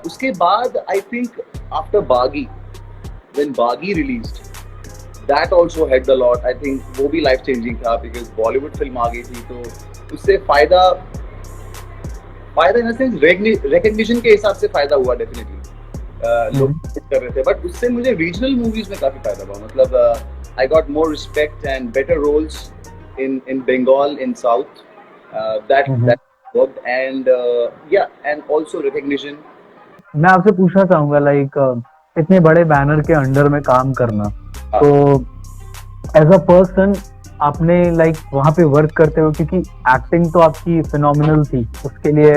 उसके बाद I think after बागी, व्हेन बागी released, that also helped a lot. I think वो भी लाइफ चेंजिंग था बिकॉज बॉलीवुड फिल्म आ गई थी, तो उससे फायदा फायदा इन द सेंस रिकग्निशन के हिसाब से फायदा हुआ डेफिनेटली। लोग हम्म। कर रहे थे, बट उससे मुझे रीजनल मूवीज में काफी फायदा हुआ। मतलब I got more respect and better roles in Bengal, in south, that hmm. That worked, and yeah and also recognition. मैं आपसे पूछना चाहूंगा लाइक इतने बड़े बैनर के अंडर में काम करना, तो एज अ पर्सन आपने लाइक वहां पे वर्क करते हो, क्योंकि एक्टिंग तो आपकी फिनोमिनल थी उसके लिए,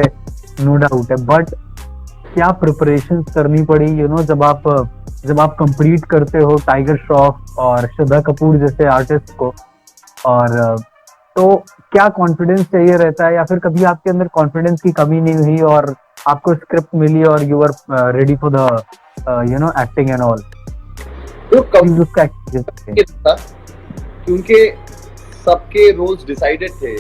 नो डाउट है, बट क्या प्रिपरेशन करनी पड़ी जब आप कंप्लीट करते हो टाइगर श्रॉफ और श्रद्धा कपूर जैसे आर्टिस्ट को, और तो क्या कॉन्फिडेंस चाहिए रहता है, या फिर कभी आपके अंदर कॉन्फिडेंस की कमी नहीं हुई और आपको स्क्रिप्ट मिली और you are ready for the acting and all? तो प्लीज उसका एक्सपीरियंस दें। कंप्लीट था क्योंकि सबके रोल्स डिसाइडेड थे।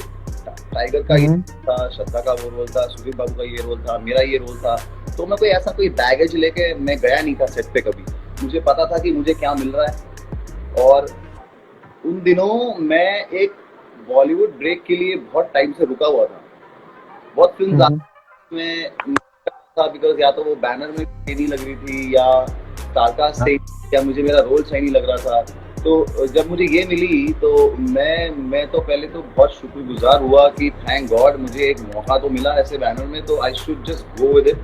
टाइगर का ये हम्म। था, श्रद्धा का वो रोल था, सुदीप बाबू का ये रोल था, मेरा ये रोल था। तो मैं कोई ऐसा कोई बैगेज लेके मैं गया नहीं था सेट पे कभी। मुझे पता था कि मुझे क्या मिल रहा है। और उन दिनों मैं एक बॉलीवुड ब्रेक के लिए बहुत टाइम से रुका हुआ था। बहुत फिल्म हम्म। में था बिकॉज या तो वो बैनर में सही नहीं लग रही थी, या स्टारकास्ट हाँ। सही, या मुझे मेरा रोल सही नहीं लग रहा था। तो जब मुझे ये मिली तो मैं तो पहले तो बहुत शुक्रगुजार हुआ कि थैंक गॉड मुझे एक मौका तो मिला ऐसे बैनर में, तो I should just go with it.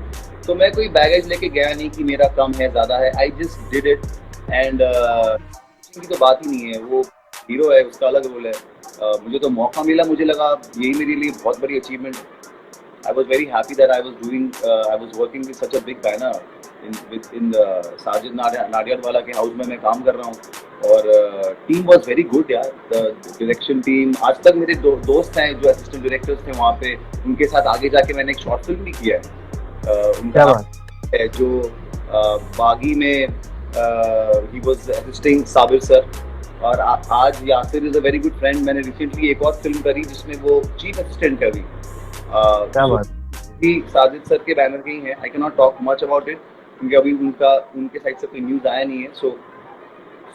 तो मैं कोई बैगेज लेके गया नहीं कि मेरा कम है ज़्यादा है, I just did it. And की तो बात ही नहीं है, वो हीरो है, उसका अलग रोल है। मुझे तो मौका मिला, मुझे लगा यही मेरे लिए बहुत बड़ी achievement. I was very happy that I was working with such a big banner in the Sajid Nadiadwala के हाउस में मैं काम कर रहा हूँ। और टीम वॉज वेरी गुड यार, डायरेक्शन टीम। आज तक मेरे दोस्त हैं जो असिस्टेंट डायरेक्टर्स थे वहाँ पे, उनके साथ आगे जाके मैंने एक शॉर्ट फिल्म भी किया है। उनका क्या बात। नाम है जो बागी में he was assisting Sabir sir. और आज Yasir is a very good friend. मैंने रिसेंटली एक और फिल्म करी जिसमें वो चीफ असिस्टेंट करी। क्या सो बात। भी साजिद सर के बैनर के ही हैं। आई can not talk much about it क्योंकि अभी उनके साइड से कोई न्यूज़ आया नहीं है।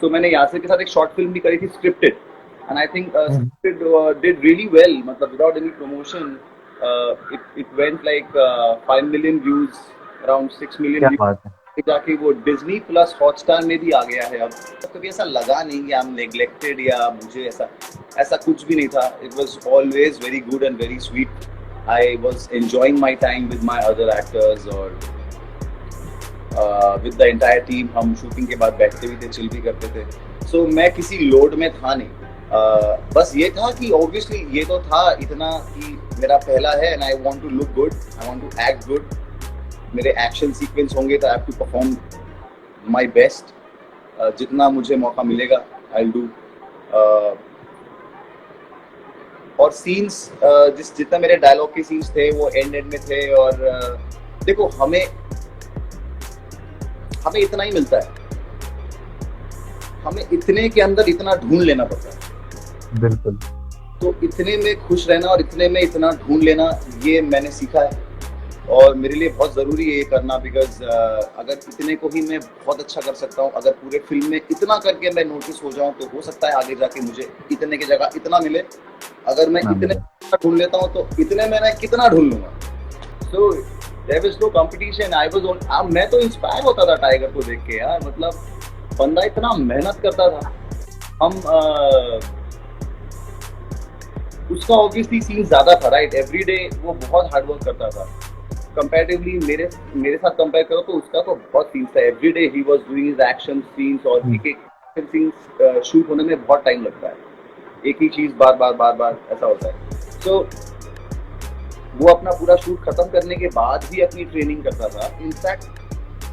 सो मैंने यासिर के साथ एक शॉर्ट फिल्म भी करी थी, scripted, and I think hmm. Scripted did really well. मतलब without any promotion it went like 5 million views, around 6 million क्या व्यूज। बात है। जाके वो डिज्नी प्लस हॉटस्टार में भी आ गया है अब। कभी ऐसा लगा नहीं कि आई एम नेग्लेक्टेड या मुझे ऐसा ऐसा कुछ भी नहीं था। It was always very good and very sweet. I was enjoying my time with my other actors और विद द एंटायर टीम। हम शूटिंग के बाद बैठते भी थे, चिल भी करते थे। सो मैं किसी लोड में था नहीं। बस ये था कि ऑब्वियसली ये तो था इतना कि मेरा पहला है and I want to look good, I want to act good. मेरे एक्शन सीक्वेंस होंगे तो I have to perform my best. जितना मुझे मौका मिलेगा आई विल डू। और सीन्स जिस जितना मेरे डायलॉग के सीन्स थे वो एंड एंड में थे। और देखो हमें हमें इतना ही मिलता है, हमें इतने के अंदर इतना ढूंढ लेना पड़ता है। बिल्कुल। तो इतने में खुश रहना और इतने में इतना ढूंढ लेना, ये मैंने सीखा है। और मेरे लिए बहुत ज़रूरी है ये करना बिकॉज अगर इतने को ही मैं बहुत अच्छा कर सकता हूँ, अगर पूरे फिल्म में इतना करके मैं नोटिस हो जाऊँ, तो हो सकता है आगे जाके मुझे इतने की जगह इतना मिले। अगर मैं ना इतने मिले। ढूंढ लेता हूँ तो इतने में मैं कितना ढूंढ लूंगा। So there is no competition. मैं तो इंस्पायर होता था टाइगर को देख के यार। मतलब बंदा इतना मेहनत करता था। हम उसका ऑब्वियसली सीन ज्यादा था राइट, एवरी डे वो बहुत हार्ड वर्क करता था। कंपैरेटिवली मेरे मेरे साथ कंपेयर करो तो उसका तो बहुत सीन्स था। Every day he was doing his action scenes, और हम्म। एक एक सीन्स शूट होने में बहुत टाइम लगता है। एक ही चीज बार बार बार बार ऐसा होता है। सो वो अपना पूरा शूट खत्म करने के बाद भी अपनी ट्रेनिंग करता था। इनफैक्ट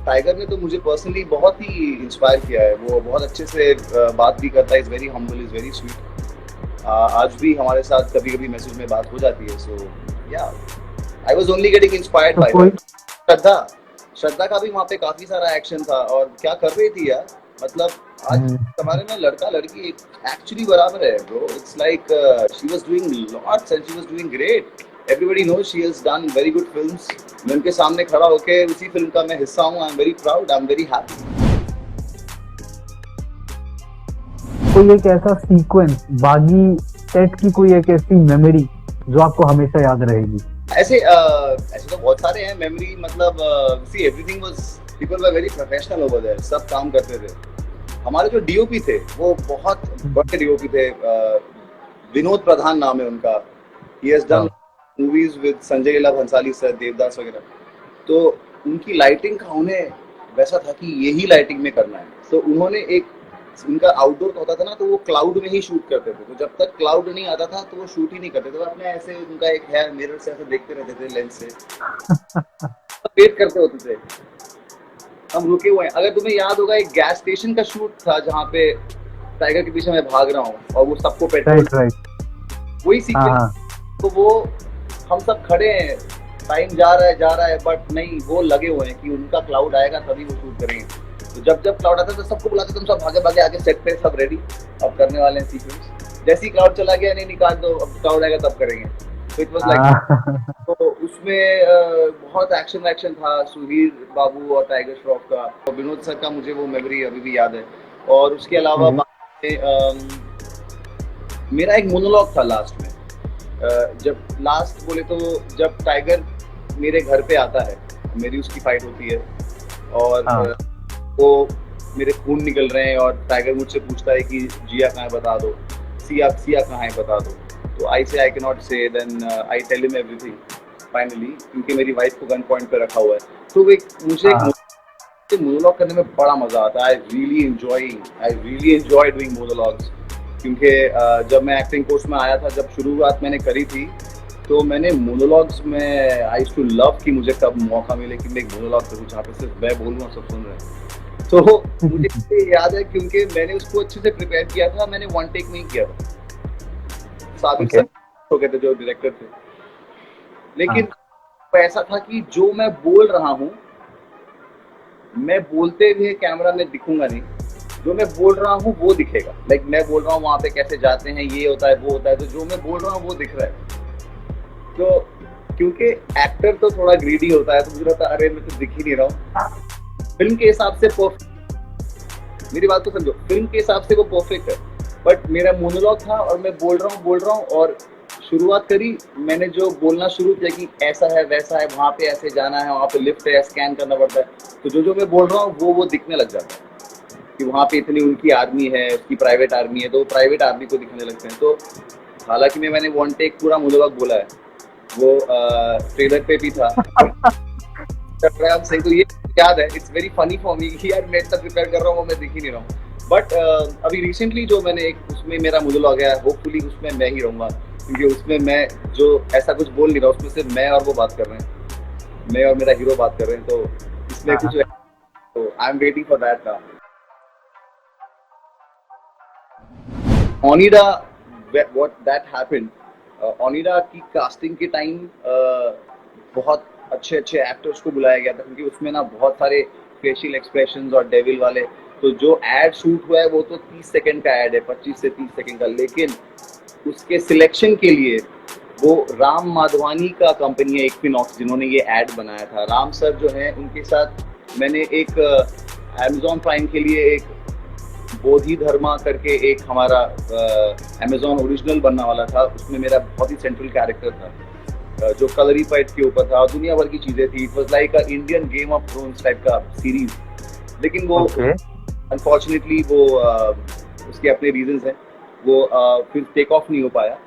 टाइगर ने तो मुझे पर्सनली बहुत ही इंस्पायर किया है। वो बहुत अच्छे से बात भी करता है, is very humble, is very sweet. आज भी हमारे साथ कभी कभी मैसेज में बात हो जाती है। सो या I was only getting inspired तो बाय कोई। दैट। श्रद्धा श्रद्धा का भी वहाँ पे काफी सारा एक्शन था। और क्या कर रही थी यार। मतलब आज हम्म। हमारे में लड़का लड़की एक्चुअली बराबर है bro. It's like she was doing lots and she was doing great. Everybody knows she has done very good films. मैं उनके सामने खड़ा होकर उसी फिल्म का मैं हिस्सा हूँ। I am very proud, I am very happy. कोई एक ऐसा सीक्वेंस बागी सेट की, कोई एक ऐसी मेमोरी जो आपको हमेशा याद रहेगी? ऐसे तो बहुत सारे हैं मेमोरी, मतलब see everything was, people were very professional over there, सब काम करते थे। हमारे जो डीओपी थे वो बहुत बड़े डीओपी थे, विनोद प्रधान नाम है उनका। He has done movies with Sanjay Leela Bhansali sir, Devdas वगैरह। तो उनकी लाइटिंग का उन्हें वैसा था कि यही लाइटिंग में करना है। तो उन्होंने एक, उनका आउटडोर होता था ना, तो वो क्लाउड में ही शूट करते थे। तो जब तक क्लाउड नहीं आता था तो वो शूट ही नहीं करते थे। वो अपने ऐसे, उनका एक है मिरर से ऐसे देखते रहते थे लेंस से, वेट करते होते थे। हम रुके हुए हैं। अगर तुम्हें याद होगा, एक गैस स्टेशन का शूट था जहाँ पे टाइगर के पीछे मैं भाग रहा हूँ और वो सबको पेट्रोल, वही सीक्वेंस। तो वो हम सब खड़े हैं, टाइम जा रहा है, बट नहीं, वो लगे हुए हैं कि उनका क्लाउड आएगा तभी वो शूट करेंगे। तो जब क्लाउड आता है तो सबको बुलाते, तुम सब भागे भागे आगे सेट पे, सब रेडी, अब करने वाले हैं सीक्वेंस। जैसे ही क्लाउड चला गया, नहीं निकाल दो, अब क्लाउड आएगा तब करेंगे। तो इट वाज लाइक, तो उसमें बहुत एक्शन था सुधीर बाबू और टाइगर श्रॉफ का, और विनोद सर का मुझे वो मेमोरी अभी भी याद है। और उसके अलावा मेरा एक मोनोलॉग था लास्ट में। जब लास्ट बोले तो जब टाइगर मेरे घर पे आता है, मेरी उसकी फाइट होती है और वो मेरे खून निकल रहे हैं, और टाइगर मुझसे पूछता है कि जिया कहाँ है बता दो, सिया कहाँ है बता दो। तो I say I can not say, then I tell him everything finally, क्योंकि मेरी वाइफ को गन पॉइंट पे रखा हुआ है। तो मुझे मोनोलॉग करने में बड़ा मजा आता है। आई रियली एंजॉय डूइंग मोनोलॉग्स, क्योंकि जब मैं एक्टिंग कोर्स में आया था, जब शुरुआत मैंने करी थी, तो मैंने मोनोलॉग्स में आई यूज्ड टू लव कि मुझे कब मौका मिले कि मैं एक मोनोलॉग करूँ जहाँ पे सिर्फ मैं बोलूँ और सब सुन रहे हैं। तो मुझे याद है क्योंकि मैंने उसको अच्छे से प्रिपेयर किया था, मैंने वन टेक नहीं किया था। साबिक सर हो गए थे जो डायरेक्टर थे, लेकिन ऐसा था कि जो मैं बोल रहा हूँ, मैं बोलते हुए कैमरा में दिखूंगा नहीं, जो मैं बोल रहा हूँ वो दिखेगा। लाइक मैं बोल रहा हूँ वहाँ पे कैसे जाते हैं, ये होता है वो होता है, तो जो मैं बोल रहा हूँ वो दिख रहा है। तो क्योंकि एक्टर तो थोड़ा ग्रीडी होता है, तो मुझे लगता है अरे मैं तो दिख ही नहीं रहा हूँ। फिल्म के हिसाब से परफेक्ट, मेरी बात को समझो, फिल्म के हिसाब से वो परफेक्ट है। बट मेरा मोनोलॉग था और मैं बोल रहा हूँ और शुरुआत करी, मैंने जो बोलना शुरू किया कि ऐसा है वैसा है, वहाँ पे ऐसे जाना है, वहाँ पे लिफ्ट है, स्कैन करना पड़ता है, तो जो मैं बोल रहा हूँ वो दिखने लग जाता है कि वहाँ पे इतनी उनकी आर्मी है, उसकी प्राइवेट आर्मी है, तो प्राइवेट आर्मी को दिखने लगते हैं। तो हालांकि मैंने वन टेक पूरा मोनोलॉग बोला है, वो ट्रेलर पे भी था। सही, तो ये याद है, it's very funny for me कि यार मैं इतना प्रिपेयर कर रहा हूँ, मैं दिख ही नहीं रहा हूँ। बट अभी रिसेंटली जो मैंने एक, उसमें मेरा मोनोलॉग है, होपफुली उसमें मैं ही रहूँगा, क्योंकि उसमें मैं जो ऐसा कुछ बोल नहीं रहा, उसमें सिर्फ मैं और वो बात कर रहे हैं, मैं और मेरा हीरो बात कर रहे हैं। तो इसमें कुछ, तो I am waiting for that now. Onida, what that happened, Onida की कास्टिंग के टाइम बहुत अच्छे एक्टर्स को बुलाया गया था, क्योंकि उसमें ना बहुत सारे फेशियल एक्सप्रेशंस और डेविल वाले। तो जो एड शूट हुआ है वो तो 30 सेकंड का एड है, 25 से 30 सेकंड का, लेकिन उसके सिलेक्शन के लिए वो राम माधवानी का कंपनी है इक्विनॉक्स, जिन्होंने ये एड बनाया था। राम सर जो है, उनके साथ मैंने एक अमेजॉन प्राइम के लिए एक बोधि धर्मा करके एक हमारा अमेजॉन ओरिजिनल बनने वाला था, उसमें मेरा बहुत ही सेंट्रल कैरेक्टर था, जो कलरी फाइट के ऊपर था, दुनिया भर की चीजें थी। It was like a Indian game of thrones type का सीरीज, लेकिन वो अनफॉर्चुनेटली वो उसके अपने रीजंस हैं, वो फिर टेक ऑफ नहीं हो पाया।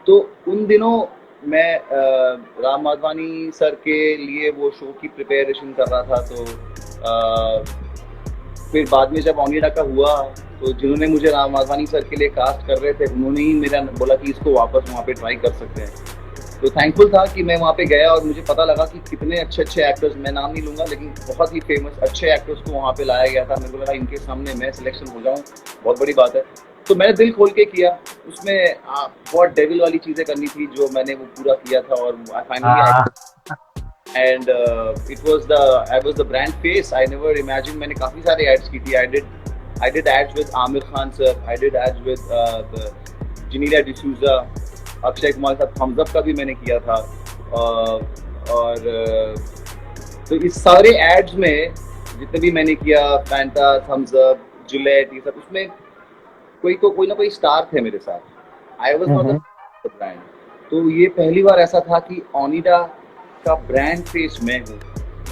तो उन दिनों मैं राम माधवानी सर के लिए वो शो की प्रिपरेशन कर रहा था। तो फिर बाद में जब ओनिडा का हुआ, तो जिन्होंने मुझे राम माधवानी सर के लिए कास्ट कर रहे थे, उन्होंने ही मेरा बोला कि इसको वापस वहाँ पे ट्राई कर सकते हैं। तो थैंकफुल था कि मैं वहाँ पे गया और मुझे पता लगा कि कितने अच्छे एक्टर्स, मैं नाम नहीं लूँगा, लेकिन बहुत ही फेमस अच्छे एक्टर्स को वहाँ पे लाया गया था। मेरे को लगा इनके सामने मैं सिलेक्शन हो जाऊँ, बहुत बड़ी बात है। तो मैंने दिल खोल के किया, उसमें बहुत डेविल वाली चीज़ें करनी थी, जो मैंने वो पूरा किया था। और finally and it was I was the brand face. I never imagined, मैंने काफी सारे ads की थी. I did ads with Amir Khan sir, I did ads with Janelia D'Souza, Akshay Kumar के साथ थम्स अप का भी मैंने किया था। और तो इस सारे एड्स में जितने भी मैंने किया, फैंटा, थम्स अप, जिलेट, ये सब, उसमें कोई ना कोई स्टार थे मेरे साथ। I was not the hmm. Brand. तो ये पहली बार ऐसा था कि ओनिडा का ब्रांड फेस मैं हूँ।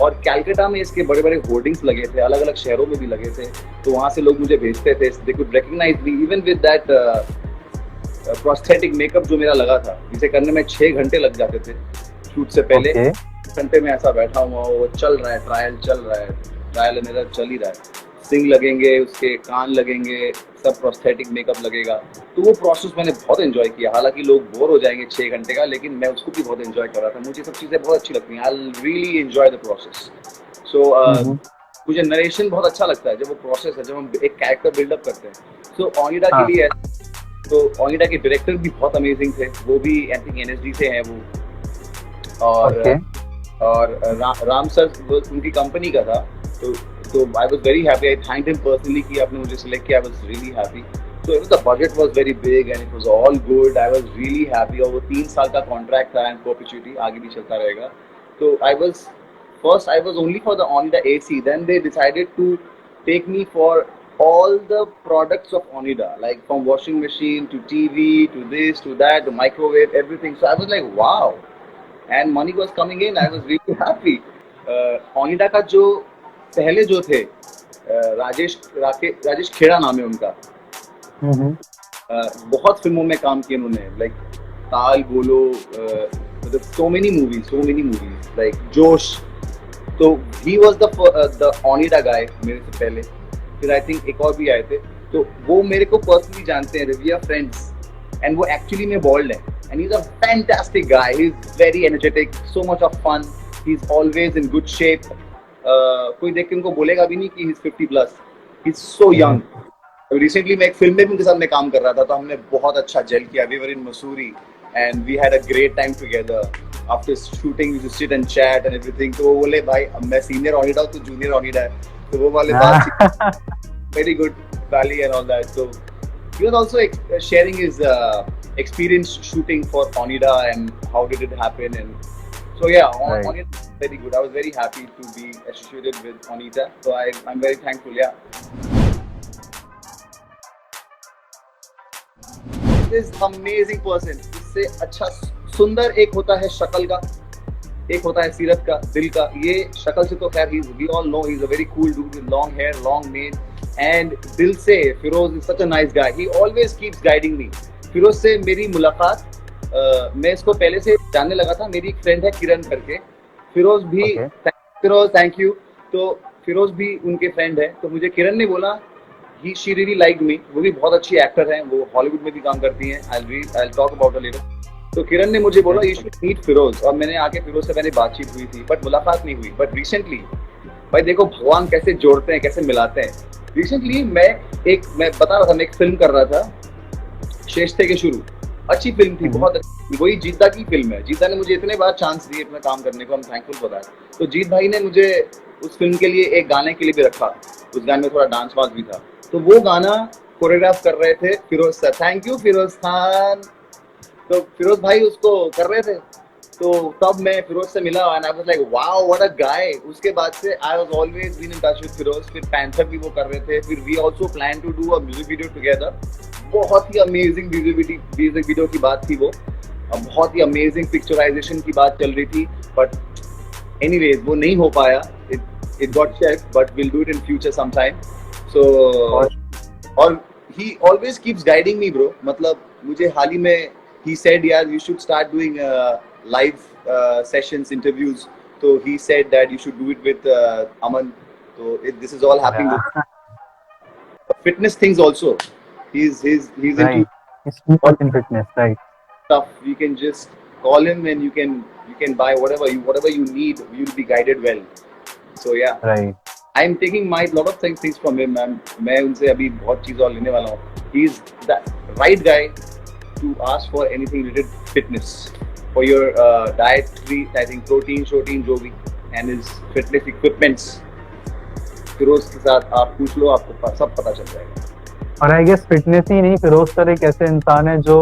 और कैलकाटा में इसके बड़े बड़े होर्डिंग्स लगे थे, अलग अलग शहरों में भी लगे थे, तो वहाँ से लोग मुझे भेजते थे। They could recognize me even with that prosthetic makeup जो मेरा लगा था, जिसे करने में 6 घंटे लग जाते थे शूट से पहले। ओके। घंटे में ऐसा बैठा हुआ, वो चल रहा है, ट्रायल चल रहा है, ट्रायल मेरा चल ही रहा है। सिंग लगेंगे, उसके कान लगेंगे, सब प्रोस्थेटिक मेकअप लगेगा। तो वो प्रोसेस मैंने बहुत एंजॉय किया। हालांकि लोग बोर हो जाएंगे 6 घंटे का, लेकिन मैं उसको भी बहुत एंजॉय कर रहा था। मुझे सब चीज़ें बहुत अच्छी लगती हैं। I really enjoy the process. So hmm. मुझे नरेशन बहुत अच्छा लगता है, जब वो प्रोसेस है, जब हम एक कैरेक्टर बिल्डअप करते हैं। सो ओनिडा हाँ। के लिए, तो ओनिडा के डायरेक्टर भी बहुत अमेजिंग थे। वो भी आई थिंक एनएसडी से हैं वो। और ओके। राम सर उनकी कंपनी का था। तो आई was very happy. I thanked him personally कि आपने मुझे सिलेक्ट किया। I was really happy. So the budget was very big and it was all good. I was really happy. और वो 3 साल का कॉन्ट्रैक्ट था एंड परपेचुइटी आगे भी चलता रहेगा। तो I was only for the Onida AC. Then they decided to take me for all the products of Onida, like from washing machine to TV to this to that to microwave, everything. So I was like, wow. And money was coming in. I was really happy. Onida का जो पहले जो थे, राजेश खेड़ा नाम है उनका। हम्म। बहुत फिल्मों में काम किया उन्होंने, लाइक ताल बोलो, मतलब सो मेनी मूवीज लाइक जोश। तो ही वाज द ओनिडा गाय मेरे से पहले। फिर आई थिंक एक और भी आए थे। तो वो मेरे को पर्सनली जानते हैं, वी आर फ्रेंड्स। एंड वो एक्चुअली में बॉल्ड है and he is a fantastic guy. He is very energetic, so much of fun, he is always in good shape. कोई देख के उनको बोलेगा भी नहीं कि he is 50+। He is so young. Recently मैं एक फिल्म में भी उनके साथ मैं काम कर रहा था, तो हमने बहुत अच्छा जेल किया। We were in Mussoorie and we had a great time together. After shooting we used to sit and chat and everything. तो वो बोले, भाई मैं सीनियर ओनिडा हूं, तू जूनियर ओनिडा है। तो वो वाले बात, very good valley and all that. So he was also sharing his experience shooting for Onida and how did it happen. And so yeah, Right. Onida was very good. I was very happy to be associated with Onida. So I'm very thankful. Yeah. This amazing person. इससे अच्छा सुंदर एक होता है शक्ल का, एक होता है सीरत का, दिल का। ये शक्ल से तो खैर we all know he's a very cool dude with long hair, long mane, and दिल से Firoz is such a nice guy. He always keeps guiding me. Firoz से मेरी मुलाकात, मैं इसको पहले से जानने लगा था। मेरी एक फ्रेंड है किरण करके, फिरोज भी Okay. Firoz thank you. तो फिरोज भी उनके फ्रेंड है। तो मुझे किरण ने बोला, शी रियली लाइक मी। वो भी बहुत अच्छी एक्टर हैं, वो हॉलीवुड में भी काम करती हैं। I talk about her later. तो किरण ने मुझे बोला यू शुड मीट फिरोज। और मैंने आके फिरोज से मैंने बातचीत हुई थी, बट मुलाकात नहीं हुई। बट रिसेंटली, भाई देखो भगवान कैसे जोड़ते हैं, कैसे मिलाते हैं। रिसेंटली मैं बता रहा था, मैं एक फिल्म कर रहा था, शेष थे के शुरू। अच्छी फिल्म थी, बहुत अच्छी। वही जीता की फिल्म है। जीता ने मुझे इतने बार चांस दिए अपना काम करने को, हम थैंकफुल फॉर दैट। तो जीत भाई ने मुझे उस फिल्म के लिए एक गाने के लिए भी रखा। उस गाने में थोड़ा डांस वांस भी था। तो वो गाना कोरियोग्राफ कर रहे थे Firoz sir. Thank you Firoz Khan. तो फिरोज भाई उसको कर रहे थे। तो तब मैं फिरोज से मिला and I was like wow what a guy. उसके बाद से I was always been in touch with Firoz. फिर पैंथर भी वो कर रहे थे। फिर we also plan to do a music video together. बहुत ही अमेजिंग म्यूजिक वीडियो की बात थी वो। बहुत ही अमेजिंग पिक्चराइजेशन की बात चल रही थी। बट एनीवेज वो नहीं हो पाया। It got shelf, but will do it in future sometime. So और he always keeps guiding me bro. मतलब मुझे हाल ही में he said यार you should start doing live sessions, interviews. So he said that you should do it with Aman. So this is all happening with fitness things also. He's into Right. It's too all much in fitness, right? stuff. You can just call him and you can buy whatever you need. You'll be guided well. So yeah. Right. I am taking my lot of things from him. मैं उनसे अभी बहुत चीज़ और लेने वाला हूँ. He is the right guy to ask for anything related to fitness, for your dietary, I think protein जो भी, and his fitness equipments. Firoz के साथ आप पूछ लो, आपको सब पता चल जाएगा. और आई गेस फिटनेस ही नहीं, फिरोज सर एक ऐसे इंसान है जो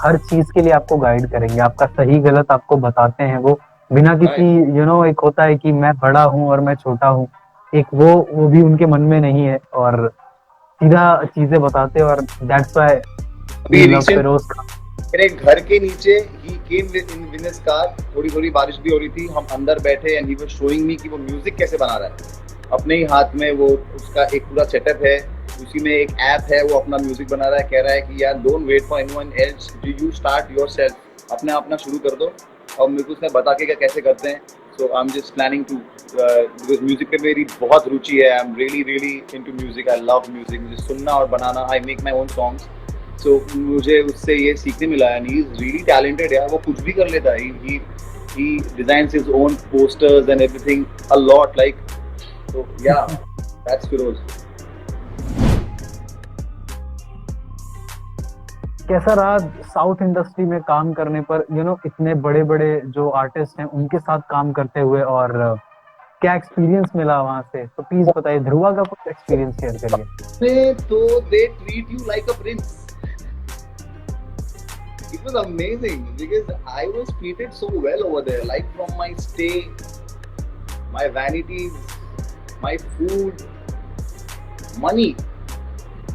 हर चीज के लिए आपको गाइड करेंगे, आपका सही गलत आपको बताते हैं वो, बिना किसी राइट। एक होता है कि मैं बड़ा हूँ और मैं छोटा हूँ, एक वो भी उनके मन में नहीं है, और सीधा चीजें बताते हैं, और दैट्स व्हाई वी अभी लव रिसेंट फिरोज खान। मेरे घर के नीचे ही केम इन हिज कार, थोड़ी थोड़ी बारिश भी हो रही थी, हम अंदर बैठे and he was showing me कि वो म्यूजिक कैसे बना रहा है अपने ही हाथ में। वो उसका एक पूरा सेटअप है, उसी में एक ऐप है, वो अपना म्यूजिक बना रहा है। कह रहा है कि यार don't wait for anyone else, you start yourself, अपने आप ना शुरू कर दो। और मेरे को उसने बता के क्या कैसे करते हैं। So I am just planning to, because music पे मेरी बहुत रुचि है, I am really really into music, I love music, मुझे सुनना और बनाना, I make my own songs. So मुझे उससे ये सीखने मिला है, ही इज रियली टैलेंटेड यार, वो कुछ भी कर लेता है। he designs his own posters and everything a lot, like, so yeah, that's Firoz. कैसा रहा साउथ इंडस्ट्री में काम करने पर, इतने बड़े बड़े जो आर्टिस्ट हैं उनके साथ काम करते हुए, और क्या एक्सपीरियंस मिला वहां से, तो प्लीज बताइए, ध्रुवा का कुछ एक्सपीरियंस शेयर करिए। तो they treat you like a prince. It was amazing because I was treated so well over there, like from my stay, my vanities, my food, money,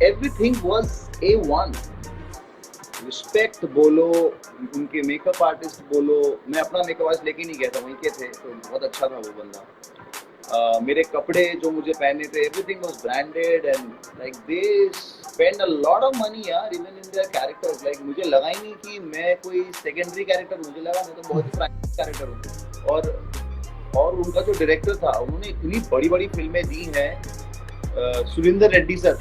everything was A1. Respect बोलो, उनके makeup artist बोलो, मैं अपना makeup artist लेके नहीं गया था, वहीं के थे, तो बहुत अच्छा था वो बंदा। मेरे कपड़े जो मुझे पहने थे, everything was branded and like they spend a lot of money यार, even in their characters. Like मुझे लगा ही नहीं कि मैं कोई सेकेंडरी कैरेक्टर, मुझे लगा मैं तो बहुत ही प्राइमरी कैरेक्टर हूँ। और उनका जो डायरेक्टर था, उन्होंने इतनी बड़ी बड़ी फिल्में दी हैं। सुरिंदर रेड्डी सर,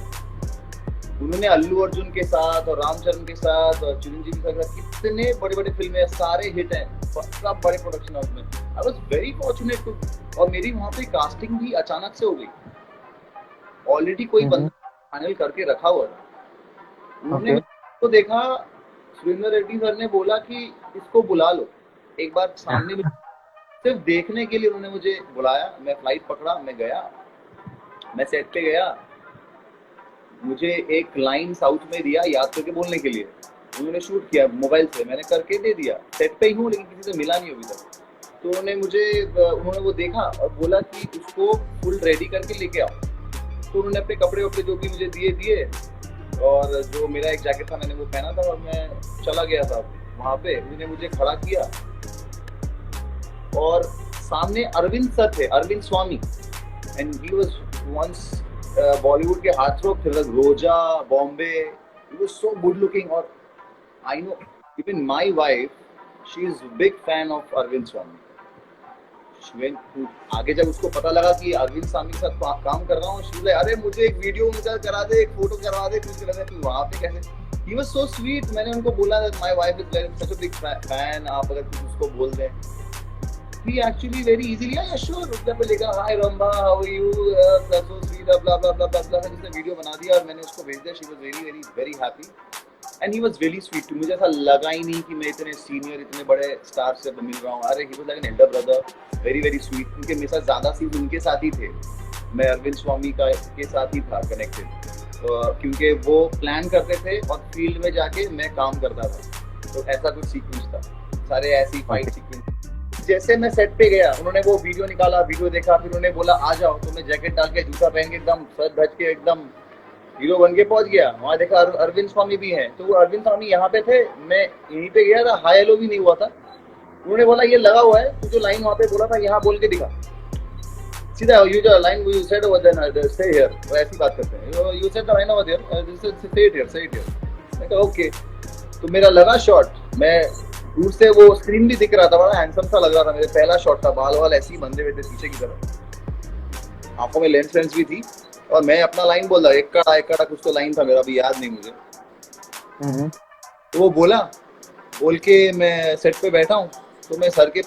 उन्होंने अल्लू अर्जुन के साथ और रामचरण के साथ और चिरंजीवी के साथ कितने बड़े बड़े फिल्में, सारे हिट हैं, सब बड़े प्रोडक्शन हाउस में। I was very fortunate to, और मेरी वहाँ पे कास्टिंग भी अचानक से हो गई। ऑलरेडी कोई बंदा फाइनल करके रखा हुआ था, उन्होंने तो देखा, सुरेंद्र रेड्डी सर ने बोला कि इसको बुला लो एक बार सामने में, सिर्फ देखने के लिए उन्होंने मुझे बुलाया। मैं फ्लाइट पकड़ा, मैं गया, मैं सेट पे गया, मुझे एक लाइन साउथ में दिया याद करके बोलने के लिए, उन्होंने शूट किया मोबाइल से, मैंने करके दे दिया। सेट पे ही हूँ लेकिन किसी से मिला नहीं अभी तक। तो उन्होंने वो देखा और बोला कि उसको फुल रेडी करके लेके आओ। तो उन्होंने अपने कपड़े वपड़े जो भी मुझे दिए, और जो मेरा एक जैकेट था मैंने वो पहना था, और मैं चला गया था वहाँ पे। उन्होंने मुझे खड़ा किया और सामने अरविंद सर थे, Arvind Swami, and he was once Bollywood के हार्टथ्रोब थे, like रोजा, Bombay, he was so good looking। और I know even my wife, she is big fan of Arvind Swamy। आगे जब उसको पता लगा कि अरविंद स्वामी के साथ काम कर रहा हूँ, she was like, अरे मुझे एक वीडियो उनका करा दे, एक फोटो करवा दे, कुछ करा दे। तू वहाँ पे कैसे? He was so sweet। मैंने उनको बोला that my wife is very such a big fan, आप अगर कुछ उसको बोल दें। He actually very easily, yeah sure, रुक पे लेगा, hi Ramba, how are you, so sweet, blah blah blah blah blah, जिसने वीडियो बना दिया और मैंने उसको भेज दिया। She was very very very happy and he was really sweet too। मुझे ऐसा लगा ही नहीं कि मैं इतने सीनियर, इतने बड़े स्टार से मिल रहा हूँ। अरे he was like an elder brother, very very sweet। उनके मेरे साथ ज़्यादा सीन उनके साथ ही थे, मैं अरविंद स्वामी के साथ ही था कनेक्टेड, क्योंकि वो प्लान करते थे और फील्ड में जाके मैं काम करता था। तो ऐसा कुछ सीक्वेंस था, सारे ऐसी फाइट सीक्वेंस। जैसे मैं सेट पे गया, उन्होंने वो वीडियो निकाला, वीडियो देखा, फिर उन्होंने बोला आ जाओ। तो मैं जैकेट डाल के, जूता पहन के, एकदम सर ढक के, एकदम हीरो बन के पहुंच गया। वहाँ देखा अरविंद स्वामी भी हैं, तो वो अरविंद स्वामी यहाँ पे थे, मैं यहीं पे गया था, हाई हेलो भी नहीं हुआ था। उन्होंने बोला ये लगा हुआ है, तो जो लाइन वहाँ पे बोला था यहाँ बोल के दिखा सीधा। यू जो line you said over there, stay here, वो ऐसी बात करते हैं, you said the line over there, this is say it here, say it here. मैं कहा ओके। तो मेरा लगा शॉट, मैं दूर से वो स्क्रीन भी दिख रहा था, बड़ा हैंडसम सा लग रहा था। मेरे पहला शॉट था, बाल वाल ऐसे ही बंधे हुए थे पीछे की तरफ, आंखों में लेंस वेंस भी थी, और मैं अपना लाइन बोल रहा, एक कड़ा कुछ तो लाइन था मेरा, अभी याद नहीं मुझे। तो वो बोल के मैं सेट पे बैठा हूँ। तो मैं सर के,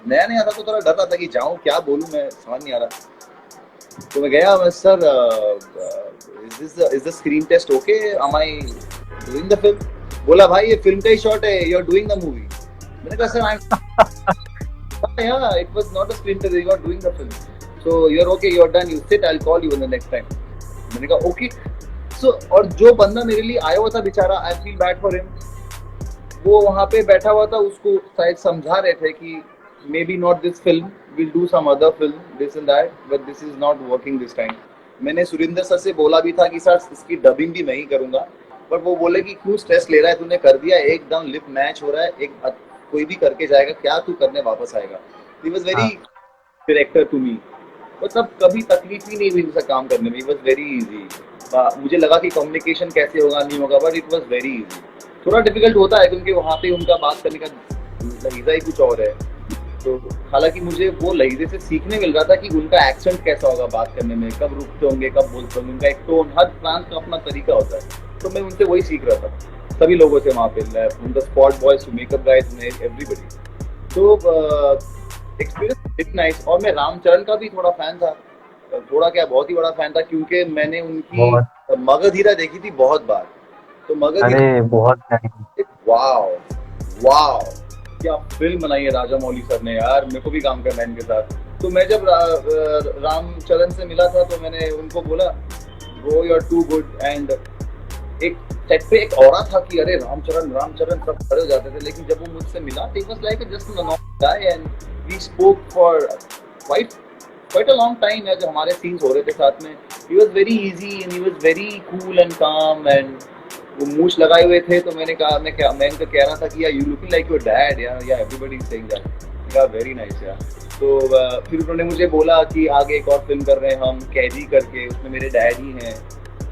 नया नया था तो थोड़ा डर रहा था कि जाऊँ क्या बोलूँ, मैं समझ नहीं आ रहा। तो मैं गया, मैं sir is the screen test okay, am I doing the film? बोला भाई ये फिल्म का ही शॉट है, you are doing the movie. मैंने कहा sir I am, it was not a screen test, you are doing the film, so you are okay, you are done, you sit, I will call you in the next time. मैंने कहा okay. सो और जो बंदा मेरे लिए आया हुआ था बेचारा, I feel bad for him, वो वहाँ पे बैठा हुआ था, उसको शायद समझा रहे थे कि maybe not this film, will do some other film this and that, but this is not working this time. मैंने सुरिंदर सर से बोला भी था कि सर इसकी डबिंग भी मैं ही करूंगा, पर वो बोले कि क्यों स्ट्रेस ले रहा है, तूने कर दिया, एकदम लिप मैच हो रहा है, कोई भी करके जाएगा, क्या तू करने वापस आएगा। ही वॉज वेरी हाँ डायरेक्टर टू मी, मतलब कभी तकलीफ ही नहीं हुई उनसे काम करने में, इट वॉज वेरी इजी। मुझे लगा कि कम्युनिकेशन कैसे होगा नहीं होगा, but it was very easy. थोड़ा डिफिकल्ट होता है क्योंकि वहाँ पे उनका बात करने का लहजा ही कुछ और है। तो हालांकि मुझे वो लहजे से सीखने मिल रहा था कि उनका एक्सेंट कैसा होगा बात करने में, कब रुकते होंगे, कब बोलते होंगे, उनका एक टोन, हर फ्रांस का अपना तरीका होता है, तो मैं उनसे वही सीख रहा था। सभी लोगों से वहाँ पे, उनका spot boys, makeup guys, everybody. तो एक्सपीरियंस वेरी नाइस। और मैं रामचरण का भी थोड़ा फैन था, थोड़ा क्या बहुत ही बड़ा फैन था, क्योंकि मैंने उनकी बहुत। मगधीरा देखी थी बहुत बार। तो मगधीरा, अरे बहुत प्यारी। वाओ, वाओ, क्या फिल्म बनाई है राजा मौली सर ने यार, मेरे को भी काम करना है इनके साथ। तो मैं जब रामचरण से मिला था तो मैंने उनको बोला bro you are too good, and एक सेट पे एक औरा था कि अरे रामचरण रामचरण सब खड़े हो जाते थे, लेकिन जब वो मुझसे मिला तो it was like just a normal guy, and we spoke for quite quite a long time. जब हमारे सीन्स हो रहे थे साथ में, he was very easy and he was very cool and calm, and वो मूछ लगाए हुए थे, तो मैंने कहा, मैं इनको कह रहा था कि यार you looking like your dad यार, या एवरीबॉडी इज सेइंग दैट, यार वेरी नाइस यार। तो फिर उन्होंने मुझे बोला कि आगे एक और फिल्म कर रहे हैं हम, कैदी करके, उसमें मेरे डैड ही हैं,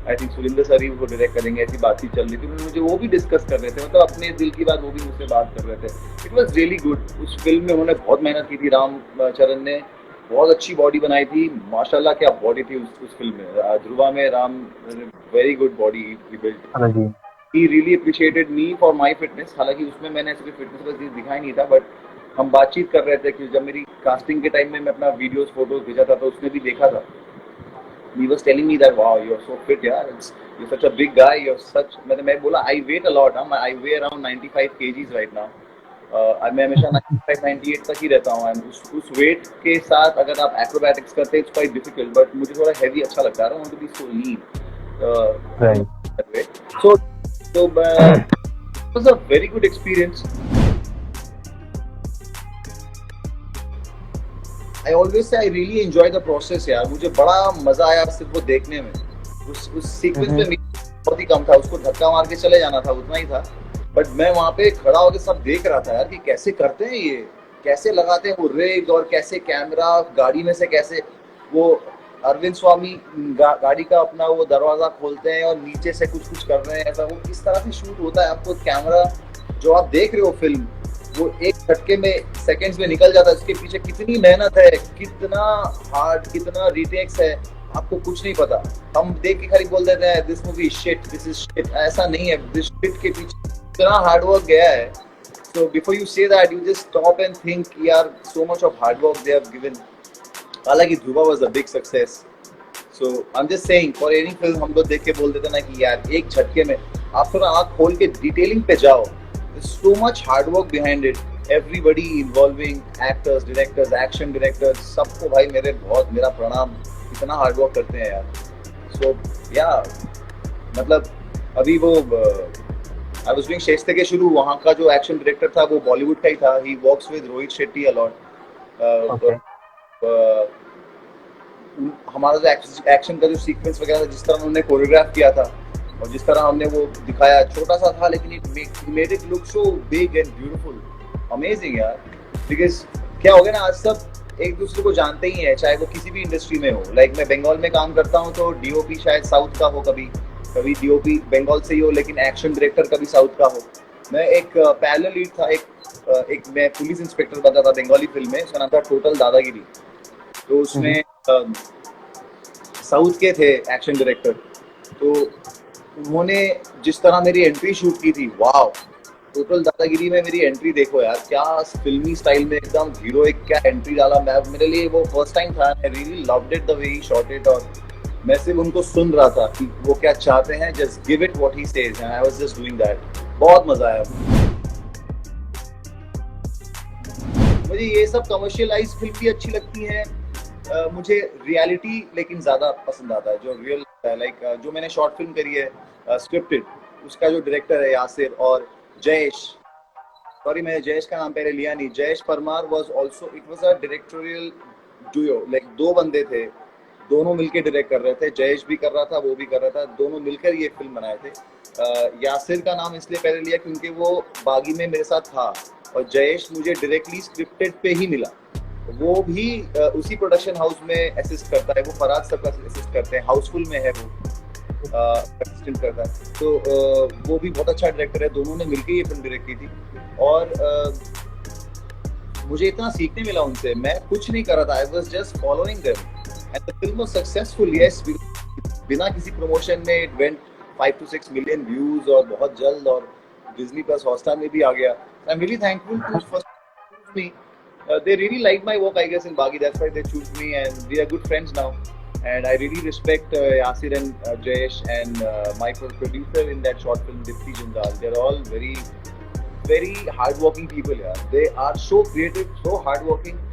आई थिंक सुरिंदर सर ही वो डायरेक्ट करेंगे, ऐसी बातचीत चल रही थी। उन्होंने मुझे वो भी डिस्कस कर रहे थे, मतलब अपने दिल की बात वो भी मुझसे बात कर रहे थे। It was really good. उस फिल्म में उन्होंने बहुत मेहनत की थी, राम चरण ने बहुत अच्छी बॉडी बनाई थी, माशाल्लाह क्या बॉडी थी उस फिल्म में। ध्रुवा में Ram, very good body he built. हाँ जी। He really appreciated me for my fitness, हालांकि उसमें मैंने ऐसे कोई फिटनेस का चीज दिखाई नहीं था, बट हम बातचीत कर रहे थे कि जब मेरी कास्टिंग के टाइम में मैं अपना वीडियोस फोटोज भेजा था तो उसने भी देखा था। He was telling me that wow you're so fit यार, you're such a big guy, you're such, मैं बोला I weight a lot, I weigh around 95 kgs right now। मैं हमेशा 95 98 तक ही रहता हूँ, उस वेट के साथ अगर आप एक्रोबैटिक्स करते हैं इट्स क्वाइट डिफिकल्ट, बट मुझे थोड़ा हैवी अच्छा लगता है, I want to be so lean, right. So so it was a very good experience। I always say I really enjoy the process यार, मुझे बड़ा मजा आया सिर्फ वो देखने में। उस सीक्वेंस में बहुत ही कम था, उसको धक्का मार के चले जाना था, उतना ही था, बट मैं वहाँ पे खड़ा होकर सब देख रहा था यार कि कैसे करते हैं ये, कैसे लगाते हैं वो रिग, और कैसे कैमरा गाड़ी में से कैसे वो अरविंद स्वामी गाड़ी का अपना वो दरवाजा खोलते हैं और नीचे से कुछ कुछ कर रहे हैं, ऐसा वो किस तरह से शूट होता है। आपको कैमरा जो आप देख रहे हो फिल्म, वो एक झटके में सेकंड्स में निकल जाता है, उसके पीछे कितनी मेहनत है, कितना हार्ड, कितना रिटेक्स है, आपको कुछ नहीं पता। हम देख के खाली बोल देते हैं this movie shit, this is shit, ऐसा नहीं है। दिस शिट के पीछे इतना हार्ड वर्क गया है। So before you say that, you just stop and think, यार so much of hard work they have given। हालांकि Dhruva was a big success। So I'm just saying, for any film हम लोग देख के बोल देते ना कि यार एक झटके में, आप थोड़ा आँख खोल के डिटेलिंग पे जाओ, there's so much hard work behind it, everybody involving actors, directors, action directors, सबको भाई मेरा प्रणाम, इतना हार्ड वर्क करते हैं यार। So yeah, मतलब अभी वो आई वाज डूइंग शेस्ते के शुरू, वहाँ का जो एक्शन डायरेक्टर था वो बॉलीवुड का ही था, he works with Rohit Shetty a lot. Okay. हमारा जो एक्शन का जो सीक्वेंस वगैरह जिस तरह उन्होंने कोरियोग्राफ किया था और जिस तरह हमने वो दिखाया, छोटा सा था लेकिन it made it look so big and beautiful, amazing यार। बिकॉज क्या हो गया ना, आज सब एक दूसरे को जानते ही है, चाहे वो किसी भी इंडस्ट्री में हो। लाइक मैं बंगाल में काम करता हूँ तो डीओपी शायद साउथ का हो, कभी कभी डीओपी बंगाल से ही हो, लेकिन एक्शन डायरेक्टर कभी साउथ का हो। मैं एक पैरेलल लीड था, एक मैं पुलिस इंस्पेक्टर बना था बंगाली फिल्म में, उसका नाम था टोटल दादागिरी। तो उसमें साउथ के थे एक्शन डायरेक्टर, तो उन्होंने जिस तरह मेरी एंट्री शूट की थी, वाव, टोटल दादागिरी में मेरी एंट्री देखो यार, क्या फिल्मी स्टाइल में एकदम हीरोइक क्या एंट्री डाला। मैं, मेरे लिए वो फर्स्ट टाइम था, I really loved it the way he shot it, और मैं सिर्फ उनको सुन रहा था कि वो क्या चाहते हैं, just give it what he says, and I was just doing that. बहुत मजा आया मुझे। ये सब कमर्शियलाइज फिल्म भी अच्छी लगती हैं, मुझे रियलिटी लेकिन ज्यादा पसंद आता है, जो रियल है। लाइक जो मैंने शॉर्ट फिल्म करी है स्क्रिप्टेड, उसका जो डायरेक्टर है यासिर और जयेश, सॉरी मैं जयेश का नाम पहले लिया नहीं, Jayesh Parmar was also, it was a directorial Duo, like दो बंदे थे, दोनों मिलके डायरेक्ट कर रहे थे, जयेश भी कर रहा था, वो भी कर रहा था, दोनों मिलकर ये फिल्म बनाए थे। यासिर का नाम इसलिए पहले लिया क्योंकि वो बागी में मेरे साथ था, और जयेश मुझे डायरेक्टली स्क्रिप्टेड पे ही मिला। वो भी उसी प्रोडक्शन हाउस में असिस्ट करता है, वो फराज सब असिस्ट करते हैं, हाउसफुल में है वो असिस्टेंट करता है। तो वो भी बहुत अच्छा डायरेक्टर है, दोनों ने मिलकर ये फिल्म डायरेक्ट की थी। और मुझे इतना सीखने मिला उनसे, मैं कुछ नहीं कर रहा था, I was just following them and the film was successful. Yes, बिना किसी प्रमोशन में it went 5 to 6 million views, और बहुत जल्द, और डिज्नी प्लस हॉटस्टार में भी आ गया। I am really thankful to first me, they really like my work, I guess, in Bagi. That's why they choose me, and we are good friends now. And I really respect Yasir and Jayesh and my producer in that short film, Dipti Jindal. They're all very, very hardworking people. Yeah, they are so creative, so hardworking.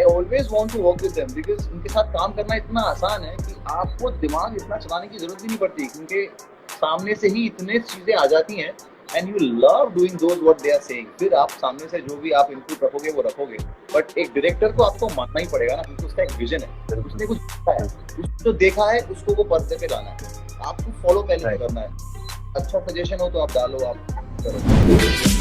I always want to work with them because उनके साथ काम करना इतना आसान है कि आपको दिमाग इतना चलाने की जरूरत भी नहीं पड़ती, क्योंकि सामने से ही इतने चीजें आ जाती हैं, and you love doing those what they are saying. फिर आप सामने से जो भी आप इनपुट रखोगे वो रखोगे, बट एक डायरेक्टर को आपको मानना ही पड़ेगा ना, क्योंकि उसका एक विजन है, उसने कुछ देखा है, उसने जो देखा है उसको वो पर्दे पे लाना है, आपको फॉलो पहले करना है। अच्छा सजेशन हो तो आप डालो, आप करो।